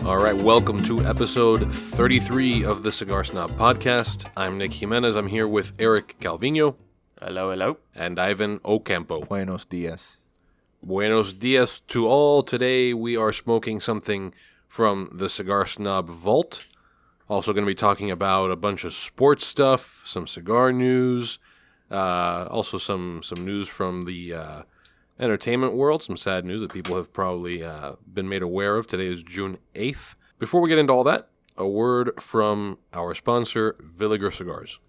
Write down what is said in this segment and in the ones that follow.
All right, welcome to episode 33 of the Cigar Snob podcast. I'm Nick Jimenez. I'm here with Eric Calvino. Hello, hello. And Ivan Ocampo. Buenos dias. Buenos dias to all. Today we are smoking something from the Cigar Snob Vault. Also going to be talking about a bunch of sports stuff, some cigar news, also some news from the entertainment world, some sad news that people have probably been made aware of. Today is June 8th. Before we get into all that, a word from our sponsor, Villiger Cigars.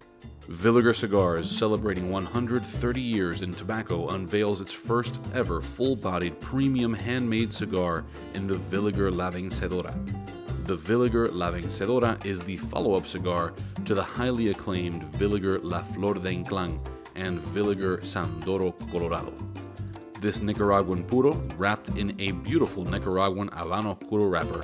Villiger Cigars, celebrating 130 years in tobacco, unveils its first ever full-bodied premium handmade cigar in the Villiger La Vencedora. The Villiger La Vencedora is the follow-up cigar to the highly acclaimed Villiger La Flor de Inclán and Villiger Sandoro Colorado. This Nicaraguan puro, wrapped in a beautiful Nicaraguan Habano puro wrapper,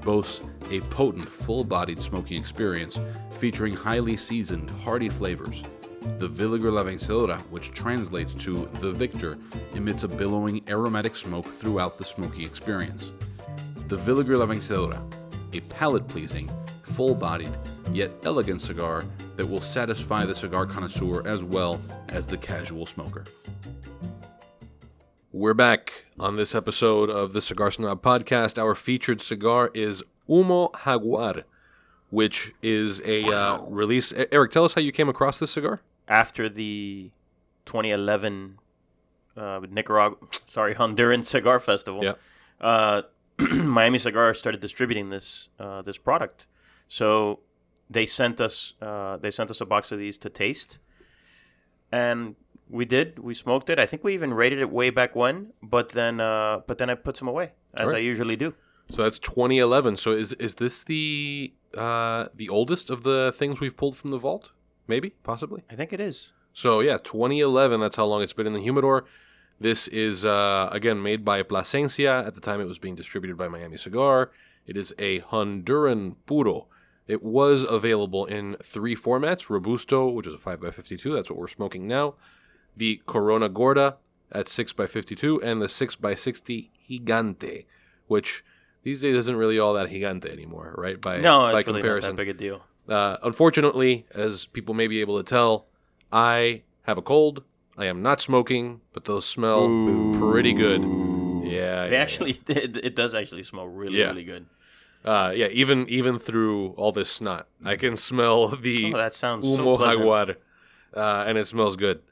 boasts a potent, full-bodied smoking experience featuring highly seasoned, hearty flavors. The Villiger La Vencedora, which translates to the Victor, emits a billowing aromatic smoke throughout the smoky experience. The Villiger La Vencedora, a palate-pleasing, full-bodied, yet elegant cigar that will satisfy the cigar connoisseur as well as the casual smoker. We're back on this episode of the Cigar Snob podcast. Our featured cigar is Humo Jaguar, which is a release. Eric, tell us how you came across this cigar. After the 2011 Honduran Cigar Festival, Miami Cigar started distributing this product. So they sent us a box of these to taste, and we did. We smoked it. I think we even rated it way back when, but then I put some away, as I usually do. So that's 2011. So is this the oldest of the things we've pulled from the vault? Maybe, possibly. I think it is. So yeah, 2011. That's how long it's been in the humidor. This is again made by Plasencia. At the time, it was being distributed by Miami Cigar. It is a Honduran puro. It was available in 3 formats: Robusto, which is a 5x52. That's what we're smoking now. The Corona Gorda at 6x52, and the 6x60 Gigante, which these days isn't really all that gigante anymore, right? By it's comparison. really not that big a deal. Unfortunately, as people may be able to tell, I have a cold. I am not smoking, but those smell pretty good. Yeah, It does actually smell really good. Even through all this snot, I can smell the that sounds Humo so Jaguar, and it smells good.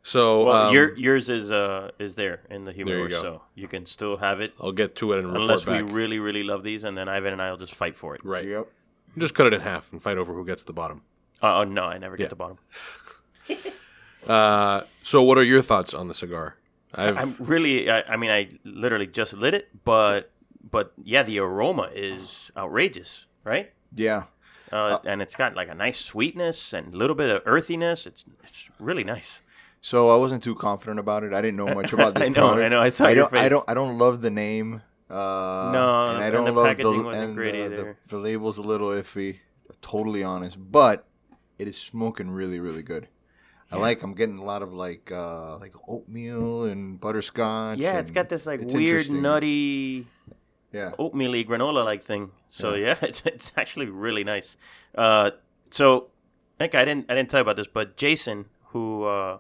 So yours is there in the humidor, so you can still have it. I'll get to it and report unless back. we really, really love these, and then Ivan and I will just fight for it. Right. Yep. Just cut it in half and fight over who gets the bottom. Oh no, I never get the bottom. So what are your thoughts on the cigar? I literally just lit it, but yeah, the aroma is outrageous, right? Yeah. And it's got like a nice sweetness and a little bit of earthiness. It's really nice. So I wasn't too confident about it. I didn't know much about this product. I know. I saw your face. I don't love the name. And I don't love packaging wasn't great either. The label's a little iffy. Totally honest, but it is smoking really, really good. Yeah. I'm getting a lot of like oatmeal and butterscotch. Yeah, it's got this like weird nutty, oatmeal-y granola-like thing. So it's actually really nice. So I think I didn't tell you about this, but Jason, who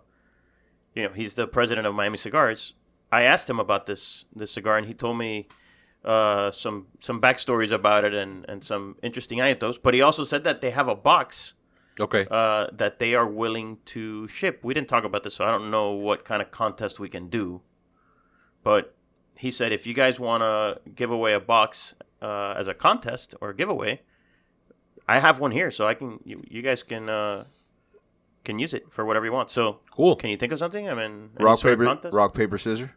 he's the president of Miami Cigars. I asked him about this cigar, and he told me some backstories about it and some interesting anecdotes. But he also said that they have a box, that they are willing to ship. We didn't talk about this, so I don't know what kind of contest we can do. But he said if you guys want to give away a box as a contest or a giveaway, I have one here, so I can. You guys can use it for whatever you want. So cool. Can you think of something? I mean, rock paper scissors.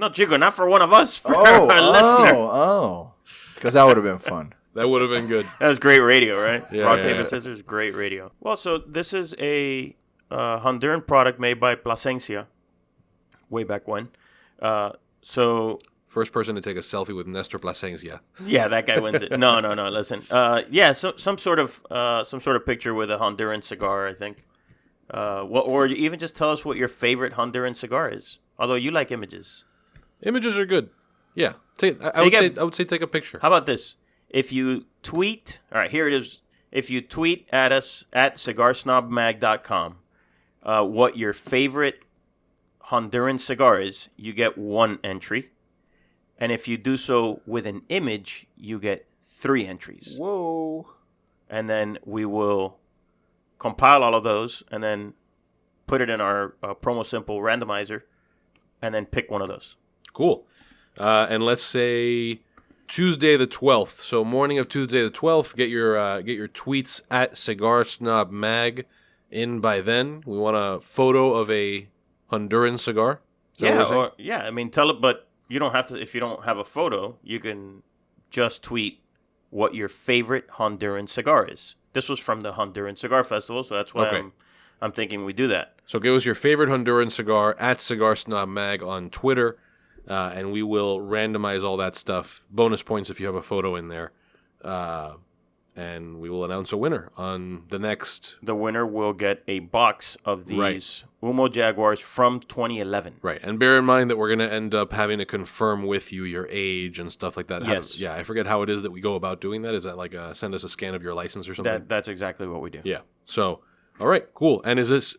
No, Chico, not for one of us. For our listener. Because that would have been fun. That would have been good. That was great radio, right? Yeah, rock paper scissors, great radio. Well, so this is a Honduran product made by Plasencia, way back when. So first person to take a selfie with Nestor Plasencia. Yeah, that guy wins it. No. Listen, so some sort of picture with a Honduran cigar, I think. Or even just tell us what your favorite Honduran cigar is. Although you like images. Images are good. Yeah. I would say take a picture. How about this? If you tweet, all right, here it is. If you tweet at us at cigarsnobmag.com what your favorite Honduran cigar is, you get 1 entry. And if you do so with an image, you get 3 entries. Whoa. And then we will compile all of those and then put it in our Promo Simple randomizer and then pick one of those. Cool. And let's say Tuesday the 12th. So morning of Tuesday the 12th, get your tweets at Cigar Snob Mag in by then. We want a photo of a Honduran cigar. Yeah, I mean, tell it, but you don't have to. If you don't have a photo, you can just tweet what your favorite Honduran cigar is. This was from the Honduran Cigar Festival, so that's why I'm thinking we do that. So give us your favorite Honduran cigar at Cigar Snob Mag on Twitter, and we will randomize all that stuff. Bonus points if you have a photo in there. And we will announce a winner on the next... The winner will get a box of these Humo Jaguars from 2011. Right, and bear in mind that we're going to end up having to confirm with you your age and stuff like that. Yes. I forget how it is that we go about doing that. Is that like send us a scan of your license or something? That's exactly what we do. Yeah, so, all right, cool. And is this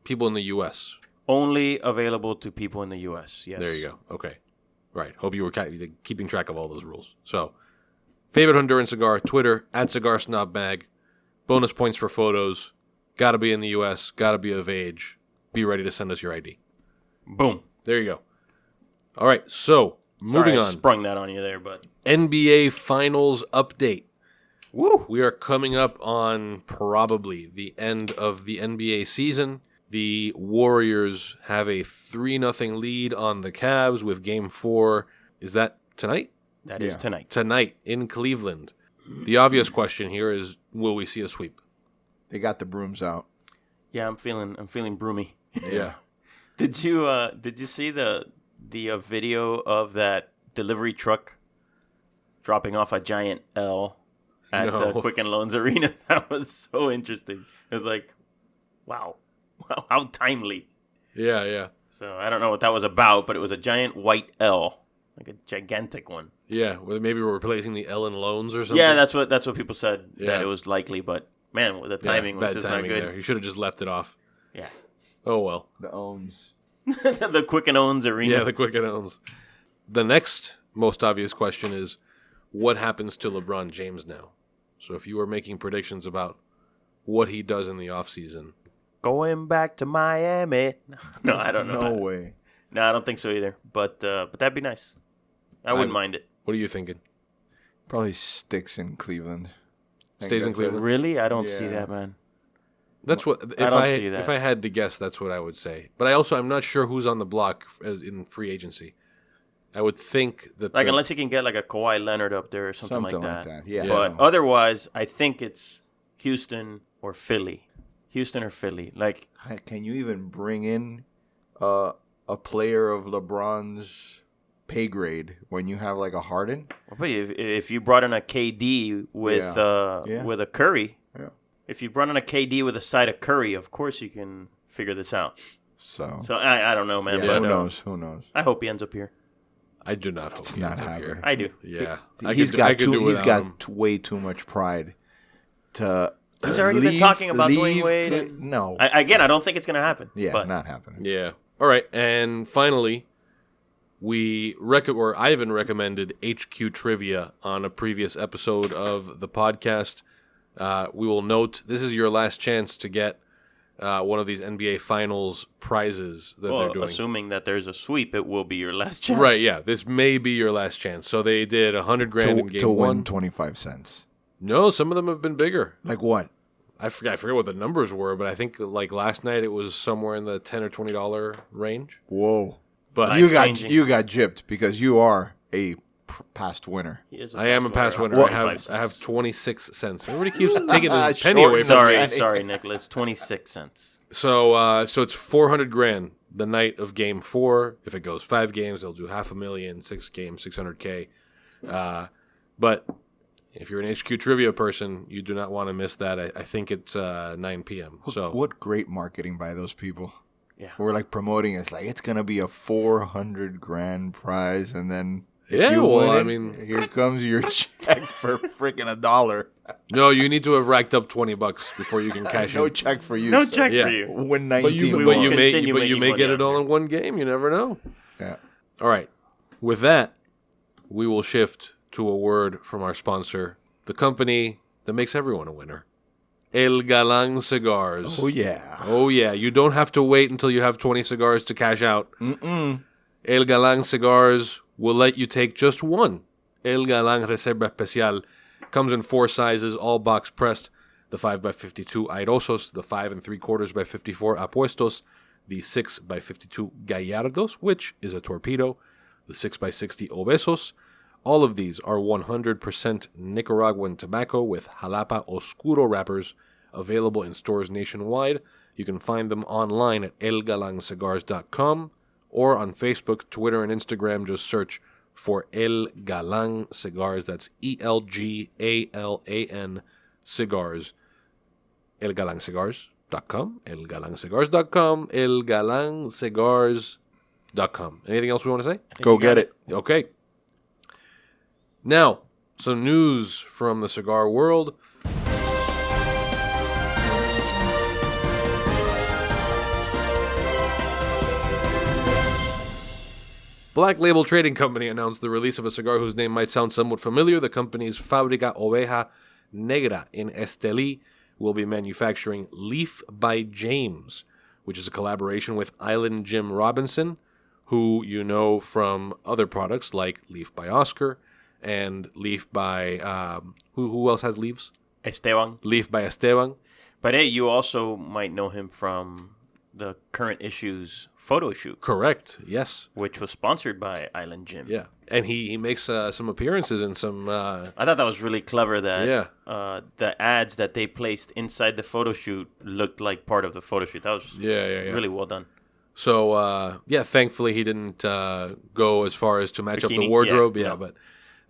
people in the U.S.? Only available to people in the U.S., yes. There you go, okay. Right, hope you were keeping track of all those rules. So... Favorite Honduran cigar, Twitter, at Cigar Snob Mag. Bonus points for photos. Gotta be in the U.S., gotta be of age. Be ready to send us your ID. Boom. There you go. All right, so, moving on. I sprung that on you there, but... NBA Finals update. Woo! We are coming up on probably the end of the NBA season. The Warriors have a 3-0 lead on the Cavs with Game 4. Is that tonight? That is tonight. Tonight in Cleveland. The obvious question here is, will we see a sweep? They got the brooms out. Yeah, I'm feeling broomy. Yeah. Did you see the video of that delivery truck dropping off a giant L at the Quicken Loans Arena? That was so interesting. It was like, wow, how timely. Yeah. So I don't know what that was about, but it was a giant white L. Like a gigantic one. Yeah, well, maybe we're replacing the Ellen Loans or something. Yeah, that's what people said that it was likely, but man, the timing was just not good. There. You should have just left it off. Yeah. Oh well. The owns. The Quicken Owns Arena. Yeah, the Quicken Owns. The next most obvious question is, what happens to LeBron James now? So if you were making predictions about what he does in the offseason. Going back to Miami. No, I don't know. No way. No, I don't think so either. But that'd be nice. I wouldn't mind it. What are you thinking? Probably sticks in Cleveland. Stays in Cleveland? Really? I don't see that, man. That's what I don't see that. If I had to guess, that's what I would say. But I'm not sure who's on the block in free agency. I would think that unless you can get like a Kawhi Leonard up there or something like that. Yeah. But otherwise, I think it's Houston or Philly. Houston or Philly. Like, can you even bring in a player of LeBron's pay grade when you have like a Harden? But if you brought in a KD with a Curry, if you brought in a KD with a side of Curry, of course you can figure this out. So I don't know, man. Yeah, but, who knows? I hope he ends up here. I do not hope he ends up here. I do. Yeah, he's got way too much pride to. He's already been talking about Dwayne Wade. No, I don't think it's going to happen. Yeah, but. Not happening. Yeah. All right, and finally, Ivan recommended HQ Trivia on a previous episode of the podcast. We will note this is your last chance to get one of these NBA Finals prizes that they're doing. Assuming that there's a sweep, it will be your last chance. Right, yeah. This may be your last chance. So they did $100,000 in game to one. win 25 cents. No, some of them have been bigger. Like what? I forget what the numbers were, but I think like last night it was somewhere in the $10 or $20 range. Whoa! But you got gypped because you are a past winner. I am a past winner. I have 26 cents. Everybody keeps taking the penny away from me. Sorry, Nicholas. 26 cents. So it's $400,000 the night of Game 4. If it goes 5 games, they'll do $500,000. 6 games, $600K. But if you're an HQ Trivia person, you do not want to miss that. I think it's 9 p.m. So what great marketing by those people. Yeah. We're like promoting it's like it's going to be a $400,000 prize, and then Yeah, well, I mean, here comes your check for freaking $1. No, you need to have racked up $20 before you can cash No in. check for you. No sir. check Yeah. for you. Win 19. But you may money get it out all here. in one game. You never know. Yeah. All right. With that, we will shift to a word from our sponsor, the company that makes everyone a winner. El Galan Cigars. Oh, yeah. Oh, yeah. You don't have to wait until you have 20 cigars to cash out. Mm-mm. El Galan Cigars will let you take just one. El Galan Reserva Especial comes in 4 sizes, all box pressed. The 5x52 Airosos, the 5 3/4 by 54 Apuestos, the 6x52 Gallardos, which is a torpedo, the 6x60 Obesos. All of these are 100% Nicaraguan tobacco with Jalapa Oscuro wrappers, available in stores nationwide. You can find them online at elgalancigars.com or on Facebook, Twitter, and Instagram. Just search for El Galan Cigars. That's ELGALAN Cigars. elgalancigars.com, elgalancigars.com, elgalancigars.com. Anything else we want to say? Go get it. Okay. Now, some news from the cigar world. Black Label Trading Company announced the release of a cigar whose name might sound somewhat familiar. The company's Fábrica Oveja Negra in Estelí will be manufacturing Leaf by James, which is a collaboration with Island Jim Robinson, who you know from other products like Leaf by Oscar and Leaf by... who else has leaves? Esteban. Leaf by Esteban. But hey, you also might know him from the current issue's photo shoot. Correct, yes. Which was sponsored by Island Jim. Yeah, and he makes some appearances in some... I thought that was really clever that Yeah. The ads that they placed inside the photo shoot looked like part of the photo shoot. That was really well done. So, thankfully he didn't go as far as to match up the wardrobe. But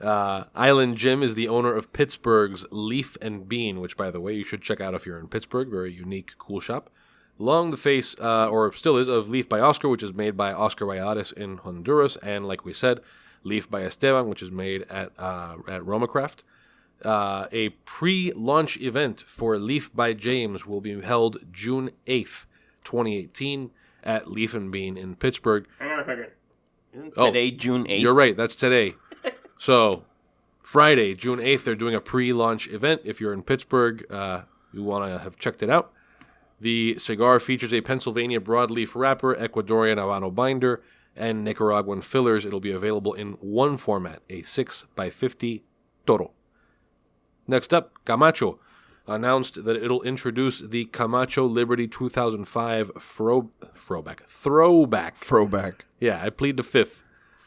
Island Jim is the owner of Pittsburgh's Leaf and Bean, which, by the way, you should check out if you're in Pittsburgh. Very unique, cool shop. Long the face, or still is, of Leaf by Oscar, which is made by Oscar Valladares in Honduras, and like we said, Leaf by Esteban, which is made at Romacraft. A pre-launch event for Leaf by James will be held June 8th, 2018, at Leaf and Bean in Pittsburgh. Hang on a second. Isn't today June 8th? You're right, that's today. So, Friday, June 8th, they're doing a pre-launch event. If you're in Pittsburgh, you want to have checked it out. The cigar features a Pennsylvania broadleaf wrapper, Ecuadorian Habano binder, and Nicaraguan fillers. It'll be available in one format, a 6x50 Toro. Next up, Camacho announced that it'll introduce the Camacho Liberty 2005 Throwback. Yeah, I plead the fifth.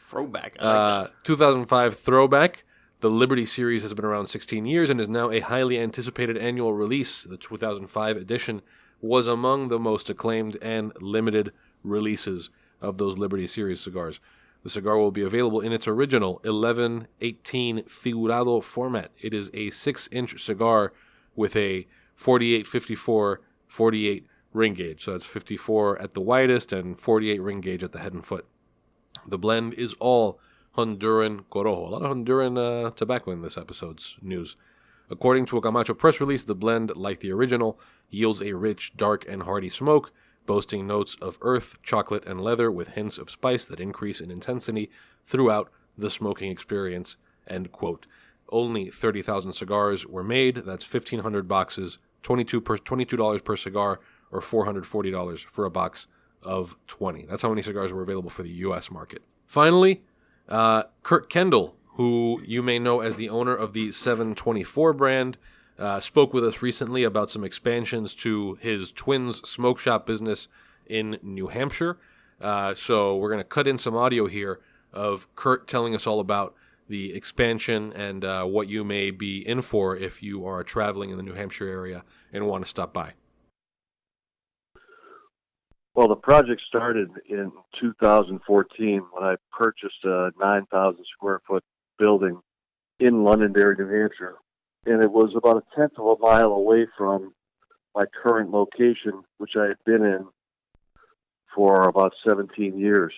Throwback. I like that. 2005 Throwback. The Liberty series has been around 16 years and is now a highly anticipated annual release. The 2005 edition was among the most acclaimed and limited releases of those Liberty series cigars. The cigar will be available in its original 11-18 figurado format. It is a 6-inch cigar with a 48-54-48 ring gauge. So that's 54 at the widest and 48 ring gauge at the head and foot. The blend is all Honduran Corojo. A lot of Honduran tobacco in this episode's news. According to a Camacho press release, the blend, like the original, yields a rich, dark, and hearty smoke, boasting notes of earth, chocolate, and leather with hints of spice that increase in intensity throughout the smoking experience, end quote. Only 30,000 cigars were made. That's 1,500 boxes, $22 per cigar, or $440 for a box of 20. That's how many cigars were available for the U.S. market. Finally, Kurt Kendall, who you may know as the owner of the 724 brand, spoke with us recently about some expansions to his Twins smoke shop business in New Hampshire. So we're going to cut in some audio here of Kurt telling us all about the expansion and what you may be in for if you are traveling in the New Hampshire area and want to stop by. Well, the project started in 2014 when I purchased a 9,000 square foot building in Londonderry, New Hampshire. And it was about a tenth of a mile away from my current location, which I had been in for about 17 years.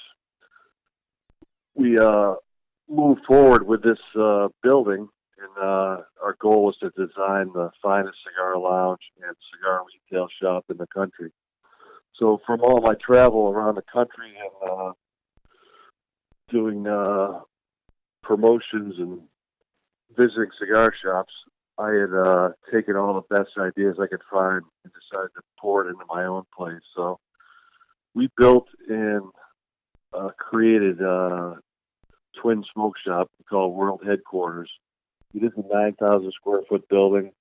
We moved forward with this building, and our goal was to design the finest cigar lounge and cigar retail shop in the country. So from all my travel around the country and doing promotions and visiting cigar shops, I had taken all the best ideas I could find and decided to pour it into my own place. So we built and created a twin smoke shop called World Headquarters. It is a 9,000 square foot building.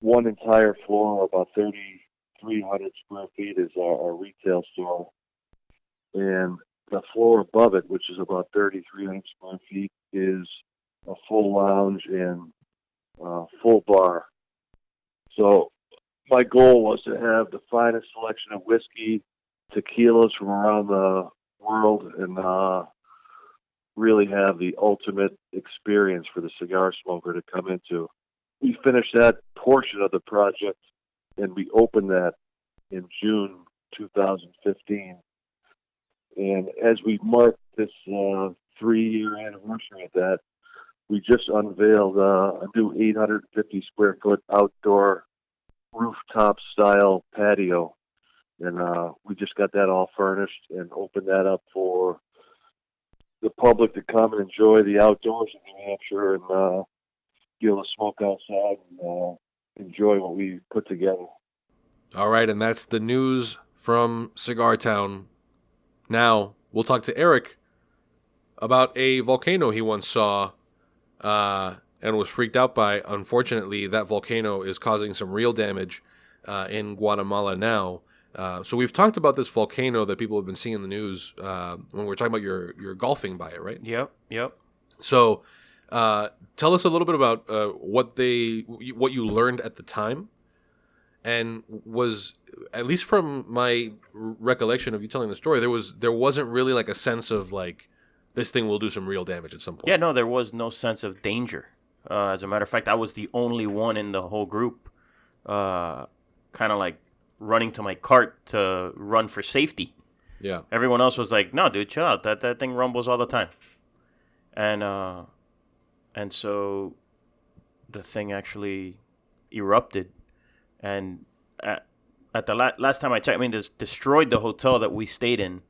One entire floor, about 3,300 square feet, is our retail store. And the floor above it, which is about 3,300 square feet, is a full lounge and full bar. So my goal was to have the finest selection of whiskey, tequilas from around the world, and really have the ultimate experience for the cigar smoker to come into. We finished that portion of the project, and we opened that in June 2015. And as we marked this 3-year anniversary of that, we just unveiled a new 850 square foot outdoor rooftop style patio. And we just got that all furnished and opened that up for the public to come and enjoy the outdoors in New Hampshire and be able to smoke outside and enjoy what we put together. All right, and that's the news from Cigar Town. Now, we'll talk to Eric about a volcano he once saw and was freaked out by. Unfortunately, that volcano is causing some real damage in Guatemala now. So we've talked about this volcano that people have been seeing in the news when we're talking about your golfing by it, right? Yep. So tell us a little bit about what you learned at the time, and was, at least from my recollection of you telling the story, there wasn't really like a sense of like this thing will do some real damage at some point. Yeah, no, there was no sense of danger. As a matter of fact, I was the only one in the whole group, kind of like running to my cart to run for safety. Yeah. Everyone else was like, "No, dude, chill out. That thing rumbles all the time." And so the thing actually erupted, and at the last time I checked, I mean, this destroyed the hotel that we stayed in,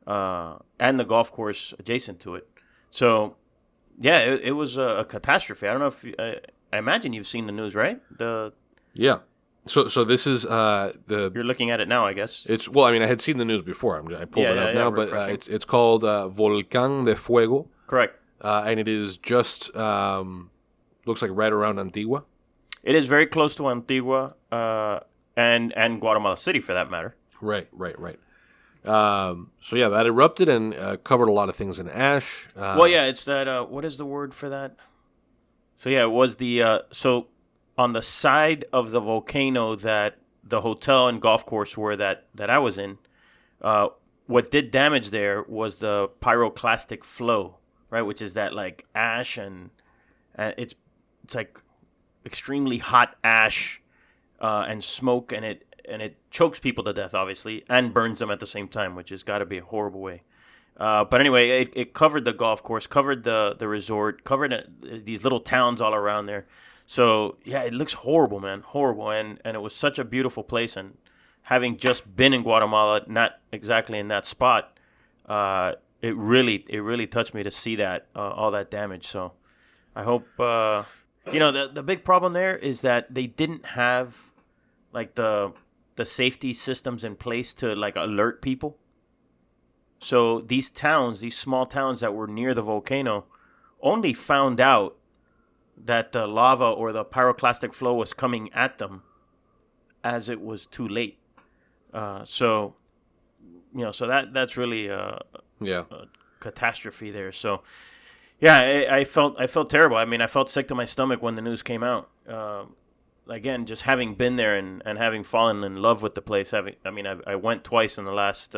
and the golf course adjacent to it. So, yeah, it was a catastrophe. I don't know if I imagine you've seen the news, right? Yeah. So this is You're looking at it now, I guess. I mean, I had seen the news before. I pulled it up now, but it's called Volcán de Fuego. Correct. And it is just looks like right around Antigua. It is very close to Antigua, and Guatemala City, for that matter. Right. So yeah, that erupted and covered a lot of things in ash. It's that. What is the word for that? So yeah, it was the so on the side of the volcano that the hotel and golf course were that I was in. What did damage there was the pyroclastic flow, right? Which is that like ash and it's like extremely hot ash and smoke, and it chokes people to death, obviously, and burns them at the same time, which has got to be a horrible way. But anyway, it covered the golf course, covered the resort, covered these little towns all around there. So yeah, it looks horrible, man, horrible, and it was such a beautiful place. And having just been in Guatemala, not exactly in that spot, it really touched me to see that all that damage. So I hope the big problem there is that they didn't have like the safety systems in place to like alert people. So these small towns that were near the volcano, only found out that the lava or the pyroclastic flow was coming at them as it was too late. So that's really a catastrophe there. So yeah, I felt terrible. I mean, I felt sick to my stomach when the news came out. Again, just having been there and having fallen in love with the place. I went twice in the last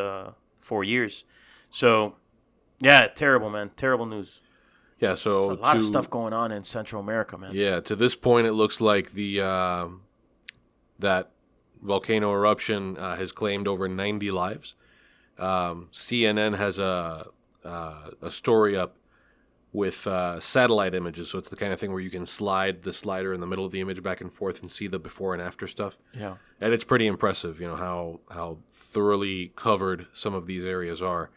4 years. So yeah, terrible, man. Terrible news. Yeah, so there's a lot of stuff going on in Central America, man. Yeah, to this point, it looks like that volcano eruption has claimed over 90 lives. CNN has a story up with satellite images. So it's the kind of thing where you can slide the slider in the middle of the image back and forth and see the before and after stuff. Yeah. And it's pretty impressive, how thoroughly covered some of these areas are.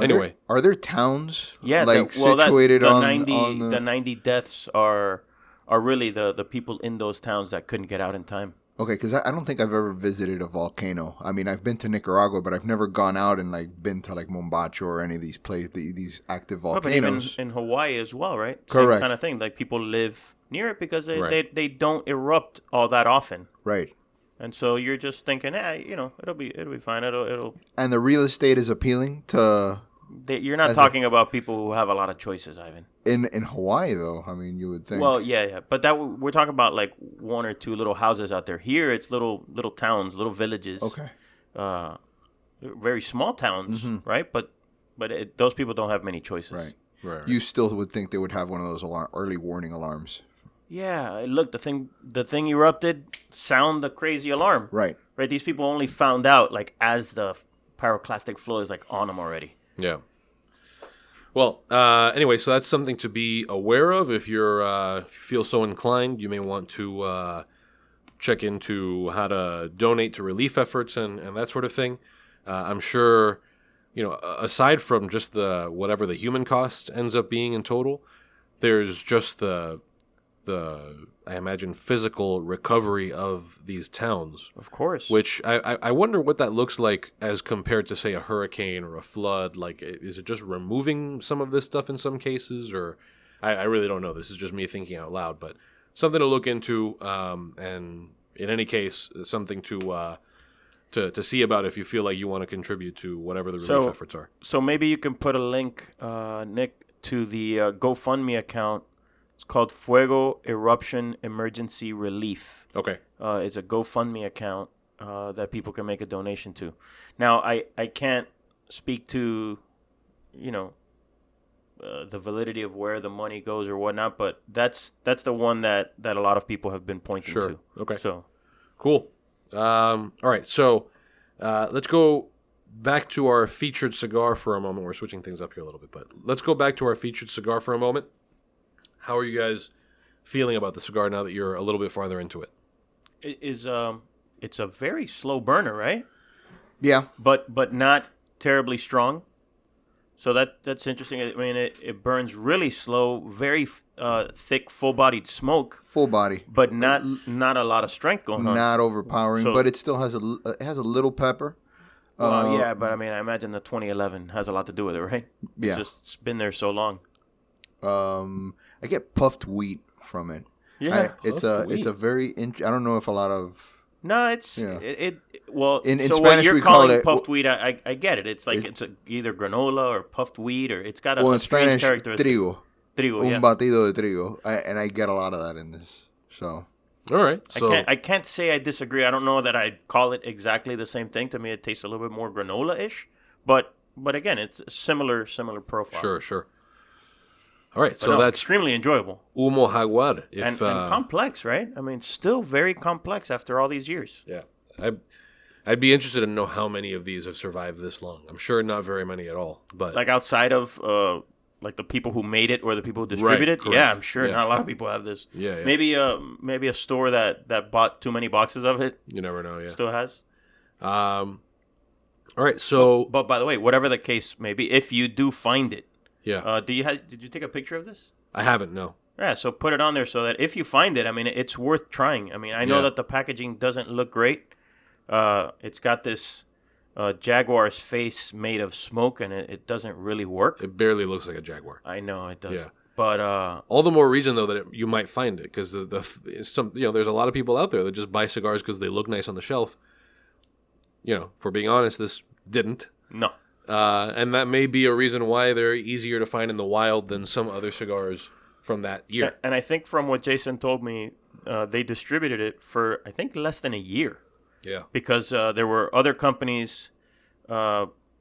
Anyway. Are there towns situated on the 90 deaths are really the people in those towns that couldn't get out in time. Okay, because I don't think I've ever visited a volcano. I mean, I've been to Nicaragua, but I've never gone out and been to Mombacho or any of these these active volcanoes. But even in Hawaii as well, right? Correct. Same kind of thing. Like people live near it because they don't erupt all that often. Right. And so you're just thinking, it'll be fine. It'll. And the real estate is appealing to. You're not talking about people who have a lot of choices, Ivan. In Hawaii, though, I mean, you would think. Well, yeah, but we're talking about like one or two little houses out there. Here, it's little towns, little villages. Okay. Very small towns, right? But those people don't have many choices. Right. You still would think they would have one of those early warning alarms. Yeah, look, the thing erupted. Sound the crazy alarm. Right. These people only found out as the pyroclastic flow is on them already. Yeah. Well, anyway, so that's something to be aware of. If if you feel so inclined, you may want to check into how to donate to relief efforts and that sort of thing. I'm sure, aside from just whatever the human cost ends up being in total, there's just the I imagine physical recovery of these towns. Of course. Which I wonder what that looks like as compared to, say, a hurricane or a flood. Is it just removing some of this stuff in some cases? Or I really don't know. This is just me thinking out loud. But something to look into. And in any case, something to see about if you feel like you want to contribute to whatever the relief efforts are. So maybe you can put a link, Nick, to the GoFundMe account. It's called Fuego Eruption Emergency Relief. Okay. It's a GoFundMe account that people can make a donation to. Now, I can't speak to, the validity of where the money goes or whatnot, but that's the one that a lot of people have been pointing to. Okay. So, cool. All right. So let's go back to our featured cigar for a moment. We're switching things up here a little bit, but let's go back to our featured cigar for a moment. How are you guys feeling about the cigar now that you're a little bit farther into it? It's a very slow burner, right? Yeah. But not terribly strong. So that's interesting. I mean, it burns really slow, very thick, full-bodied smoke. Full body. But not a lot of strength going on. Not overpowering, but it still has it has a little pepper. Yeah, but I mean, I imagine the 2011 has a lot to do with it, right? Yeah. It's been there so long. I get puffed wheat from it. Yeah, it's a very. I don't know if a lot of. No, it's well. In so Spanish what you're we call calling it puffed wheat. I get it. It's it's either granola or puffed wheat, or it's got a in strange Spanish characteristic. Trigo, yeah. Un batido de trigo, and I get a lot of that in this. So. All right. So I can't say I disagree. I don't know that I'd call it exactly the same thing. To me, it tastes a little bit more granola-ish, but again, it's a similar profile. Sure. All right, so that's extremely enjoyable. Humo Jaguar. And complex, right? I mean, still very complex after all these years. Yeah. I'd be interested to know how many of these have survived this long. I'm sure not very many at all. But outside of the people who made it or the people who distribute it, yeah, I'm sure not a lot of people have this. Yeah. Maybe a store that bought too many boxes of it. You never know, yeah. Still has. All right, so but by the way, whatever the case may be, if you do find it, yeah. Did you take a picture of this? I haven't, no. Yeah, so put it on there so that if you find it, I mean, it's worth trying. I mean, I know that the packaging doesn't look great. It's got this Jaguar's face made of smoke, and it doesn't really work. It barely looks like a Jaguar. I know it does. Yeah. But all the more reason though that you might find it, because there's a lot of people out there that just buy cigars because they look nice on the shelf. For being honest, this didn't. No. And that may be a reason why they're easier to find in the wild than some other cigars from that year. And I think from what Jason told me, they distributed it for, I think, less than a year. Yeah. Because there were other companies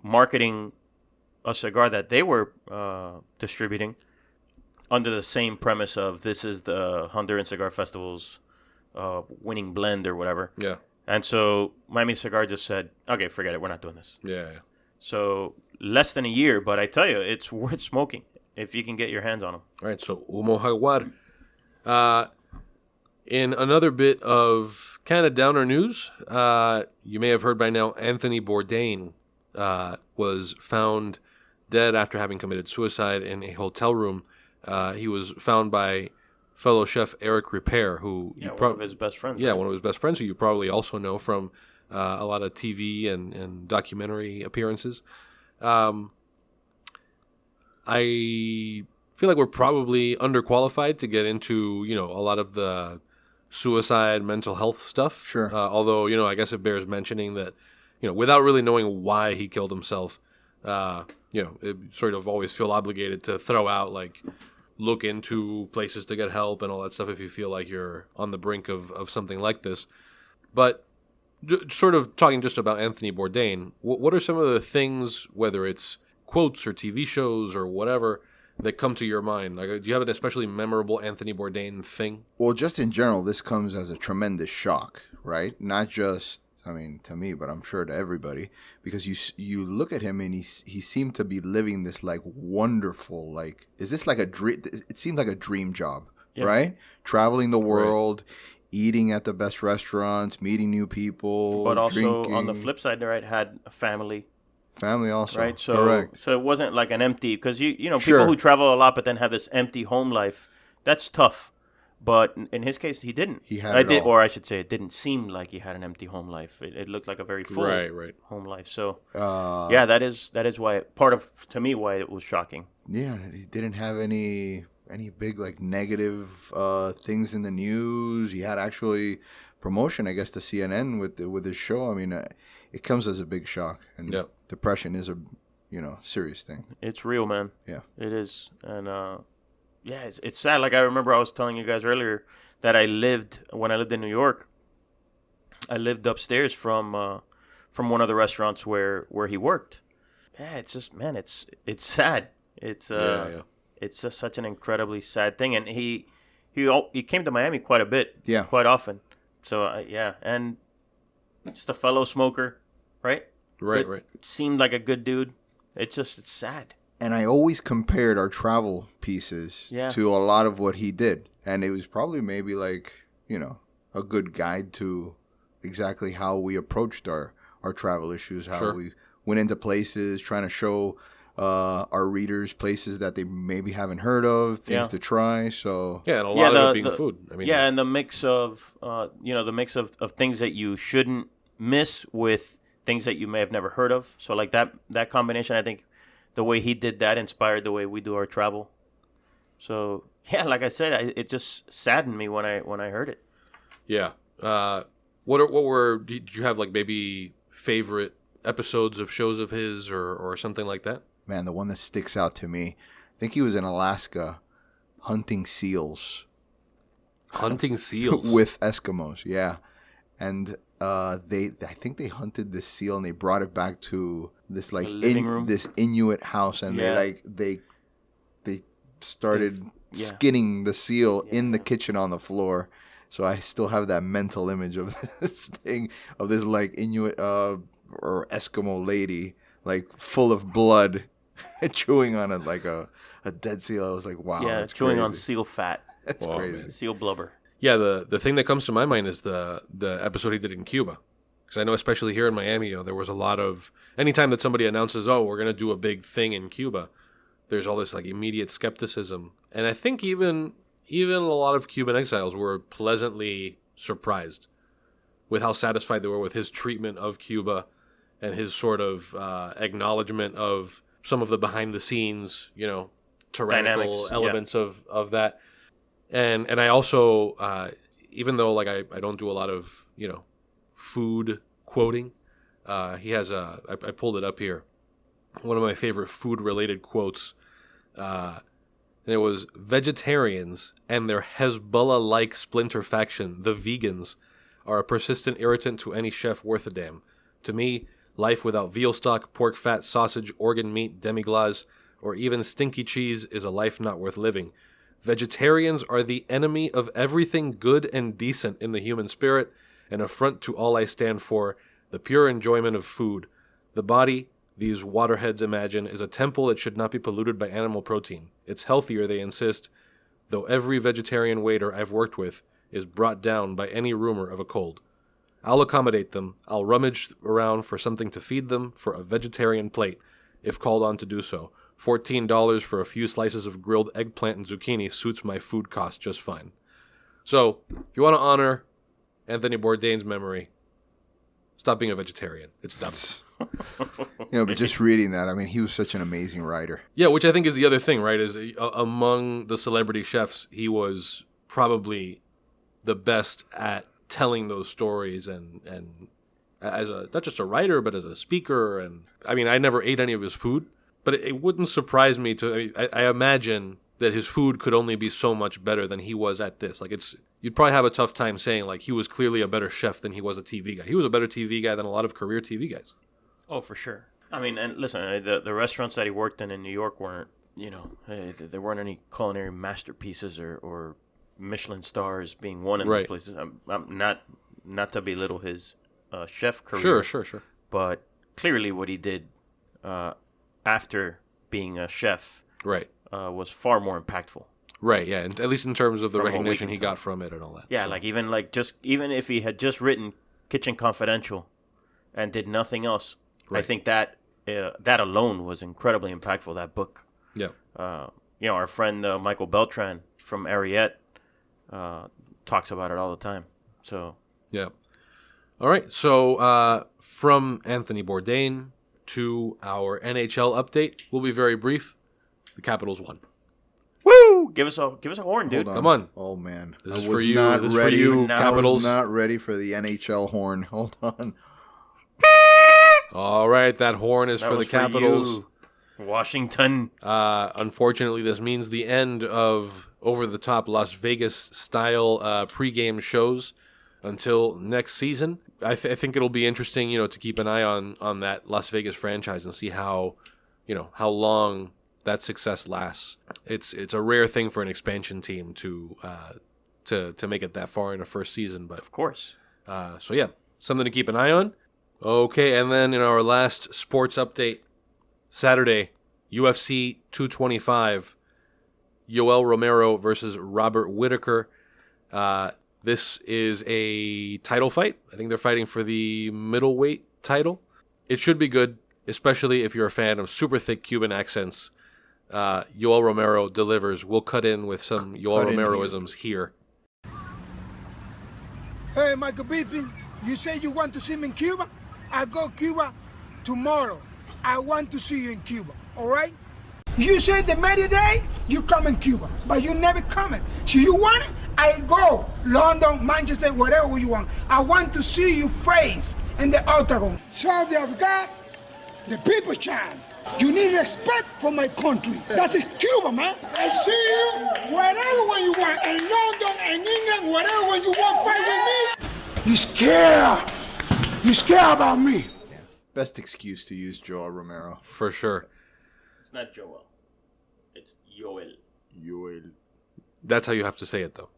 marketing a cigar that they were distributing under the same premise of this is the Honduran Cigar Festival's winning blend or whatever. Yeah. And so Miami Cigar just said, okay, forget it. We're not doing this. Yeah. So less than a year, but I tell you, it's worth smoking. if you can get your hands on them. All right, so Humo Jaguar. In another bit of kind of downer news, you may have heard by now, Anthony Bourdain was found dead after having committed suicide in a hotel room. He was found by fellow chef Eric Ripert, who one of his best friends. Yeah, right? One of his best friends, who you probably also know from a lot of TV and documentary appearances. I feel like we're probably underqualified to get into, a lot of the suicide, mental health stuff. Sure. Although, I guess it bears mentioning that, without really knowing why he killed himself, it sort of always feel obligated to throw out, like, look into places to get help and all that stuff if you feel like you're on the brink of something like this. But sort of talking just about Anthony Bourdain, what are some of the things, whether it's quotes or TV shows or whatever, that come to your mind? Like, do you have an especially memorable Anthony Bourdain thing? Well, just in general, this comes as a tremendous shock, right? Not just, to me, but I'm sure to everybody, because you look at him and he seemed to be living this like wonderful, like, is this like a dream? It seemed like a dream job, right? Traveling the world, eating at the best restaurants, meeting new people, but also drinking. On the flip side, right, had a family also, right? So, correct. So it wasn't like an empty, because people Sure. who travel a lot but then have this empty home life, that's tough. But in his case, he didn't. He had it all. Or I should say, it didn't seem like he had an empty home life. It looked like a very full home life. So that is why to me why it was shocking. Yeah, he didn't have any big like negative things in the news. He had actually promotion, I guess, to CNN with his show. It comes as a big shock, and depression is a serious thing. It's real, man. Yeah, it is, and it's sad. Like I remember, I was telling you guys earlier that when I lived in New York, I lived upstairs from one of the restaurants where he worked. Yeah, it's just, man, it's sad. It's it's just such an incredibly sad thing, and he came to Miami quite a bit, quite often. So and just a fellow smoker. Right. Seemed like a good dude. It's sad. And I always compared our travel pieces to a lot of what he did. And it was probably maybe like, a good guide to exactly how we approached our travel issues, how we went into places, trying to show our readers places that they maybe haven't heard of, things to try. So and a lot of it being food. And the mix of, of things that you shouldn't miss with things that you may have never heard of. So like that combination, I think the way he did that inspired the way we do our travel. So like I said, it just saddened me when I heard it. Yeah. Did you have like maybe favorite episodes of shows of his or something like that? Man, the one that sticks out to me, I think he was in Alaska hunting seals. Hunting seals? With Eskimos, yeah. And I think they hunted this seal and they brought it back to this like this Inuit house, and they started skinning the seal in the kitchen on the floor. So I still have that mental image of this thing, of this like Inuit or Eskimo lady, like full of blood, chewing on it like a dead seal. I was like, wow, that's chewing crazy. on seal fat. That's crazy. Man. Seal blubber. Yeah, the thing that comes to my mind is the episode he did in Cuba. Because I know especially here in Miami, there was a lot of... Anytime that somebody announces, we're going to do a big thing in Cuba, there's all this like immediate skepticism. And I think even a lot of Cuban exiles were pleasantly surprised with how satisfied they were with his treatment of Cuba and his sort of acknowledgement of some of the behind-the-scenes, tyrannical elements of that. And I also, even though like I don't do a lot of, food quoting, he has I pulled it up here, one of my favorite food-related quotes, and it was, "Vegetarians and their Hezbollah-like splinter faction, the vegans, are a persistent irritant to any chef worth a damn. To me, life without veal stock, pork fat, sausage, organ meat, demi-glace, or even stinky cheese is a life not worth living. Vegetarians are the enemy of everything good and decent in the human spirit, an affront to all I stand for, the pure enjoyment of food. The body, these waterheads imagine, is a temple that should not be polluted by animal protein. It's healthier, they insist, though every vegetarian waiter I've worked with is brought down by any rumor of a cold. I'll accommodate them. I'll rummage around for something to feed them for a vegetarian plate, if called on to do so. $14 for a few slices of grilled eggplant and zucchini suits my food cost just fine. So, if you want to honor Anthony Bourdain's memory, stop being a vegetarian. It's dumb. But just reading that, I mean, he was such an amazing writer. Yeah, which I think is the other thing, right? Is among the celebrity chefs, he was probably the best at telling those stories and as a not just a writer, but as a speaker. And I mean, I never ate any of his food, but it wouldn't surprise me to. I imagine that his food could only be so much better than he was at this. Like you'd probably have a tough time saying like he was clearly a better chef than he was a TV guy. He was a better TV guy than a lot of career TV guys. Oh, for sure. I mean, and listen, the restaurants that he worked in New York weren't, there weren't any culinary masterpieces or Michelin stars being won in those places. I'm not to belittle his chef career. Sure. But clearly, what he did after being a chef, was far more impactful. Right. Yeah. And at least in terms of the recognition he got from it and all that. Yeah. So. Even if he had just written Kitchen Confidential and did nothing else, I think that alone was incredibly impactful. That book. Yeah. Our friend Michael Beltran from Ariete talks about it all the time. So. Yeah. All right. So from Anthony Bourdain to our NHL update, we'll be very brief. The Capitals won. Woo! Give us a horn, dude. Come on. Oh man, This is for you. Capitals. I was not ready for the NHL horn. Hold on. All right, that horn is for the Capitals. Washington. Unfortunately, this means the end of over-the-top Las Vegas-style pregame shows until next season. I think it'll be interesting, to keep an eye on that Las Vegas franchise and see how long that success lasts. It's a rare thing for an expansion team to make it that far in a first season, but of course. So yeah, something to keep an eye on. Okay, and then in our last sports update, Saturday, UFC 225, Yoel Romero versus Robert Whittaker. This is a title fight. I think they're fighting for the middleweight title. It should be good, especially if you're a fan of super thick Cuban accents. Yoel Romero delivers. We'll cut in with some Yoel Romero-isms here. Hey, Michael Bisping, you say you want to see me in Cuba? I go Cuba tomorrow. I want to see you in Cuba, all right? You said the media day, you come in Cuba, but you never coming. So you want it? I go London, Manchester, wherever you want. I want to see you face in the octagon. So they have got the people child. You need respect for my country. That's it, Cuba, man. I see you wherever when you want, in London, in England, wherever when you want, fight with me. You scared. You scared about me. Yeah. Best excuse to use Joel Romero. For sure. It's not Joel. It's Yoel. Yoel. That's how you have to say it, though.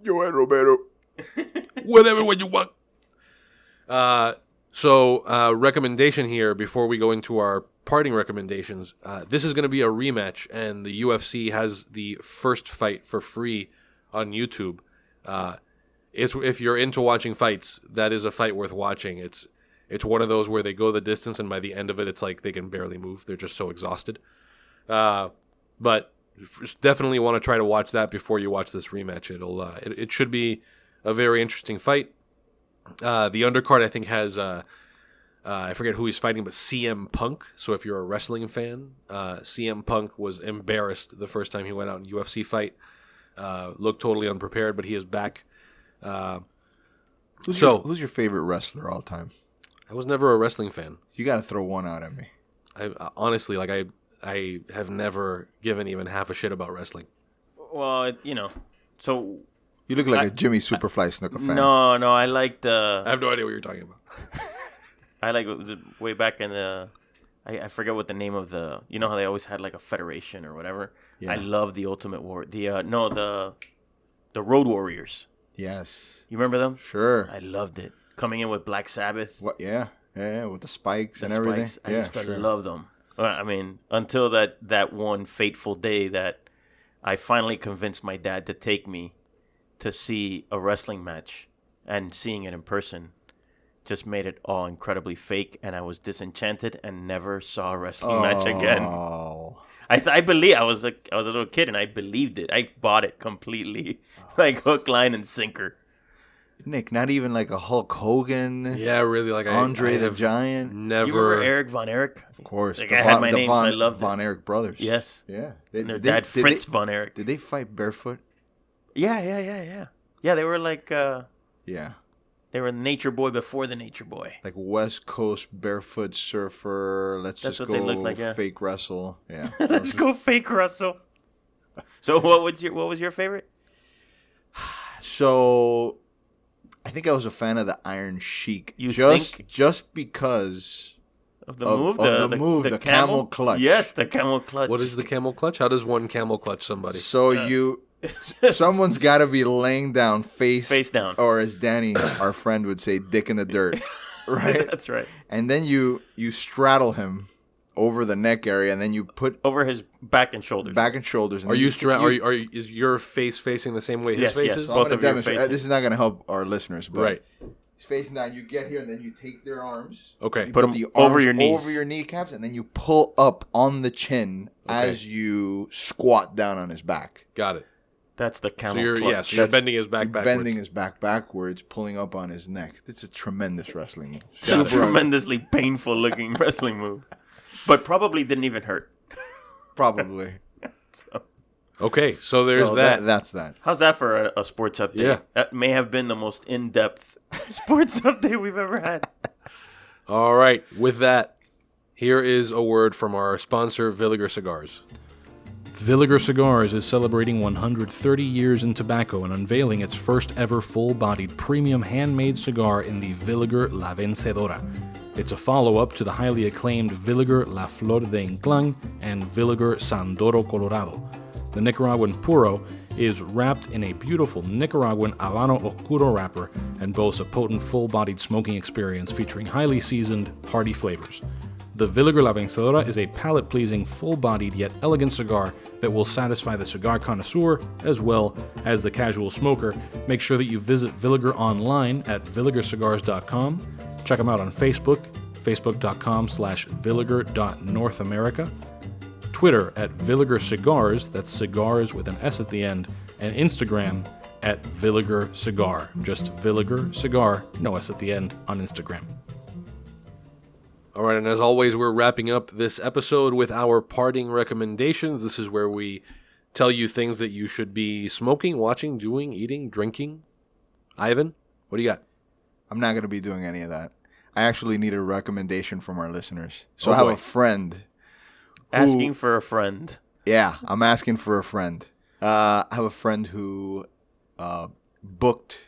Yoel Romero. Whatever when you want. So, recommendation here before we go into our parting recommendations. This is going to be a rematch, and the UFC has the first fight for free on YouTube. If you're into watching fights, that is a fight worth watching. It's one of those where they go the distance, and by the end of it, it's like they can barely move. They're just so exhausted. But definitely want to try to watch that before you watch this rematch. It should be a very interesting fight. The undercard, I think, has I forget who he's fighting, but CM Punk. So if you're a wrestling fan, CM Punk was embarrassed the first time he went out in a UFC fight. Looked totally unprepared, but he is back. Who's your favorite wrestler all time? I was never a wrestling fan. You got to throw one out at me. I honestly, I have never given even half a shit about wrestling. Well, so you look like a Jimmy Superfly Snuka fan. No, I liked. I have no idea what you're talking about. I like way back in the. I forget what the name of the. You know how they always had like a federation or whatever. Yeah. I love the Ultimate War. The Road Warriors. Yes. You remember them? Sure. I loved it. Coming in with Black Sabbath. What? Yeah. Yeah, with the spikes and everything. I used to love them. I mean, until that one fateful day that I finally convinced my dad to take me to see a wrestling match, and seeing it in person just made it all incredibly fake, and I was disenchanted and never saw a wrestling match again. I believe I was a little kid and I believed it. I bought it completely, like hook, line, and sinker. Nick, not even like a Hulk Hogan. Yeah, really, like Andre the Giant. Never. You remember Eric Von Erich? Of course. Like I had my name. I loved Von it. Erich brothers. Yes. Yeah. Their dad Fritz Von Erich. Did they fight barefoot? Yeah. Yeah, they were like. Yeah. They were the Nature Boy before the Nature Boy. Like West Coast barefoot surfer. That's just what go they look like, fake wrestle. Yeah. Let's go fake wrestle. So what was your favorite? So I think I was a fan of the Iron Sheik. Just because of the move, the Camel Clutch. Yes, the Camel Clutch. What is the Camel Clutch? How does one camel clutch somebody? So someone's got to be laying down face down, or as Danny, our friend, would say, dick in the dirt, right? That's right. And then you straddle him over the neck area, and then you put over his back and shoulders. And is your face facing the same way his face is? So both of your faces. This is not going to help our listeners, but right. He's facing down. You get here, and then you take their arms. Okay. You put the arms over your knees, over your kneecaps, and then you pull up on the chin as you squat down on his back. Got it. That's the Camel Clutch. So you're bending his back backwards. Bending his back backwards, pulling up on his neck. It's a tremendous wrestling move. It's a tremendously painful looking wrestling move. But probably didn't even hurt. Probably. Okay, so there's that. That's that. How's that for a sports update? Yeah. That may have been the most in-depth sports update we've ever had. All right, with that, here is a word from our sponsor, Villiger Cigars. Villiger Cigars is celebrating 130 years in tobacco and unveiling its first ever full-bodied premium handmade cigar in the Villiger La Vencedora. It's a follow-up to the highly acclaimed Villiger La Flor de Inclán and Villiger Sandoro Colorado. The Nicaraguan Puro is wrapped in a beautiful Nicaraguan Habano Oscuro wrapper and boasts a potent full-bodied smoking experience featuring highly seasoned, hearty flavors. The Villiger La Vencedora is a palate-pleasing, full-bodied yet elegant cigar that will satisfy the cigar connoisseur as well as the casual smoker. Make sure that you visit Villiger online at villigercigars.com. Check them out on Facebook, facebook.com/villiger.northamerica. Twitter at Villiger Cigars, that's cigars with an S at the end, and Instagram at Villiger Cigar, just Villiger Cigar, no S at the end, on Instagram. All right, and as always, we're wrapping up this episode with our parting recommendations. This is where we tell you things that you should be smoking, watching, doing, eating, drinking. Ivan, what do you got? I'm not going to be doing any of that. I actually need a recommendation from our listeners. So I have a friend. Asking for a friend. Yeah, I'm asking for a friend. I have a friend who booked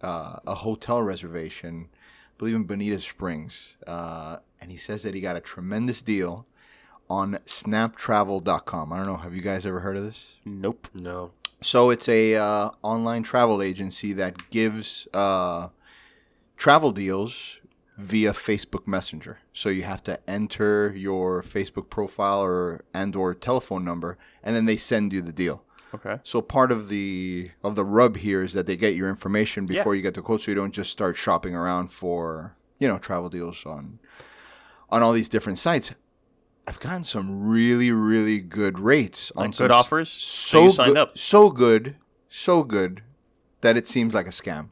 a hotel reservation, I believe in Bonita Springs, and he says that he got a tremendous deal on snaptravel.com. I don't know, have you guys ever heard of this? Nope. No. So it's a online travel agency that gives travel deals via Facebook Messenger. So you have to enter your Facebook profile or telephone number, and then they send you the deal. Okay. So part of the rub here is that they get your information before you get the quote, so you don't just start shopping around for travel deals on all these different sites. I've gotten some really, really good rates on good offers. So you signed up. So good that it seems like a scam.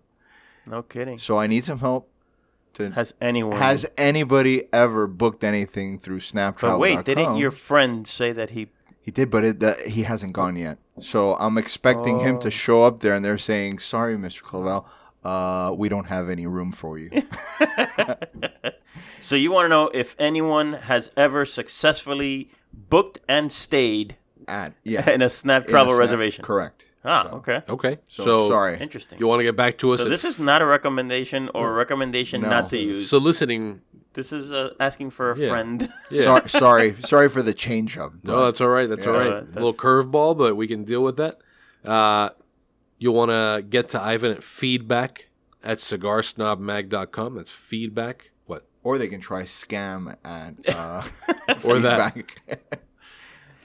No kidding. So I need some help. Has anybody ever booked anything through snaptravel.com? But wait, didn't your friend say that he did, but he hasn't gone yet. So I'm expecting him to show up there, and they're saying, "Sorry, Mr. Clavel, we don't have any room for you." So you want to know if anyone has ever successfully booked and stayed in a Snap Travel reservation? Correct. Okay. Okay. So sorry. Interesting. You want to get back to us? So this is not a recommendation or a recommendation not to use. Soliciting. This is asking for a friend. Yeah. sorry for the change up. No, that's all right. That's all right. A little curveball, but we can deal with that. You'll want to get to Ivan at feedback@cigarsnobmag.com. That's feedback. What? Or they can try scam at or that. feedback.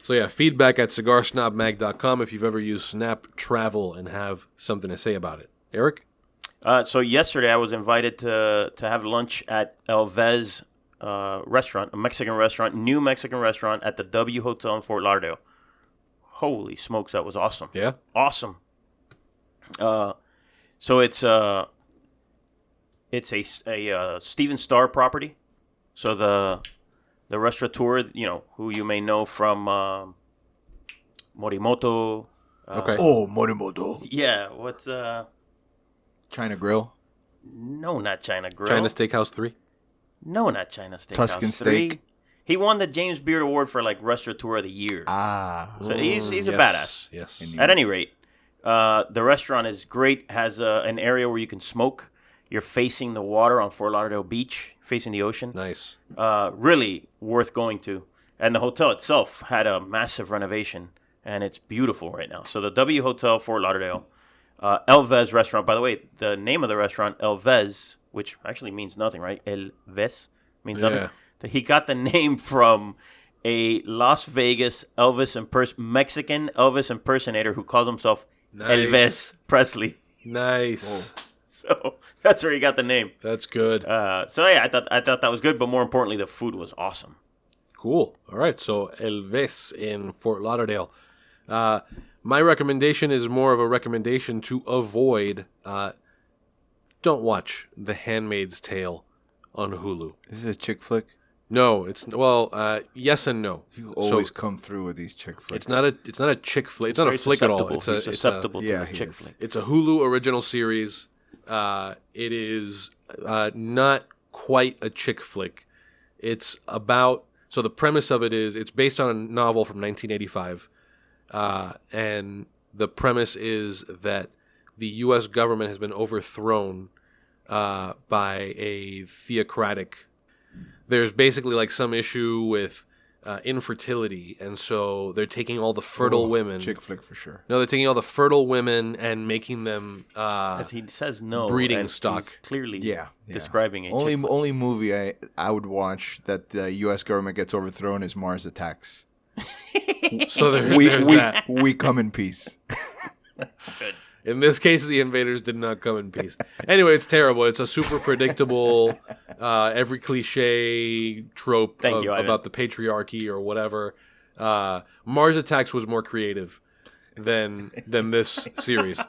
So yeah, feedback at cigarsnobmag.com if you've ever used Snap Travel and have something to say about it. Eric? So yesterday I was invited to have lunch at El Vez restaurant, a Mexican restaurant, new Mexican restaurant at the W Hotel in Fort Lauderdale. Holy smokes, that was awesome. Yeah? Awesome. So it's a Steven Starr property. So the restaurateur, who you may know from Morimoto. Okay. Oh, Morimoto. Yeah, what's China Grill. No, not China Grill. China Steakhouse 3? No, not China Steakhouse Tuscan 3. Steak. He won the James Beard Award for Restaurateur of the Year. Ah. So he's a badass. Yes. At any rate, the restaurant is great. Has an area where you can smoke. You're facing the water on Fort Lauderdale Beach, facing the ocean. Nice. Really worth going to. And the hotel itself had a massive renovation, and it's beautiful right now. So the W Hotel, Fort Lauderdale, El Vez restaurant. By the way, the name of the restaurant, El Vez, which actually means nothing, right? El Vez means nothing. Yeah. He got the name from a Las Vegas Mexican Elvis impersonator who calls himself Elvis Presley. Nice. Whoa. So that's where he got the name. That's good. So yeah, I thought that was good, but more importantly, the food was awesome. Cool. All right. So Elvis in Fort Lauderdale. My recommendation is more of a recommendation to avoid. Don't watch The Handmaid's Tale on Hulu. Is it a chick flick? No, it's yes and no. You always come through with these chick flicks. It's not a chick flick. It's not a flick at all. It's susceptible to a chick is. flick. It's a Hulu original series. It is not quite a chick flick. It's about the premise of it is it's based on a novel from 1985, and the premise is that the U.S. government has been overthrown by a theocratic. There's basically some issue with infertility, and so they're taking all the fertile women. Chick flick for sure. No, they're taking all the fertile women and making them As he says, no breeding stock. He's clearly Yeah. describing a chick flick. Only movie I would watch that the U.S. government gets overthrown is Mars Attacks. So there's that. We come in peace. Good. In this case, the invaders did not come in peace. Anyway, it's terrible. It's a super predictable, every cliche trope about the patriarchy or whatever. Mars Attacks was more creative than this series.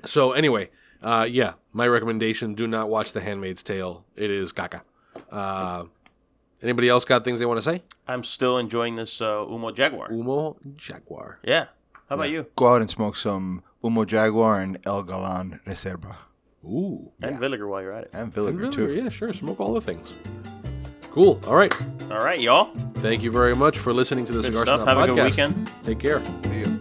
So anyway, my recommendation: do not watch The Handmaid's Tale. It is caca. Anybody else got things they want to say? I'm still enjoying this Humo Jaguar. Humo Jaguar. Yeah. How about you? Go out and smoke some Humo Jaguar and El Galán Reserva. Ooh. And Villiger while you're at it. And Villiger, too. Yeah, sure. Smoke all the things. Cool. All right. All right, y'all. Thank you very much for listening to the Cigar Snob Have Podcast. a good weekend. Take care. See ya.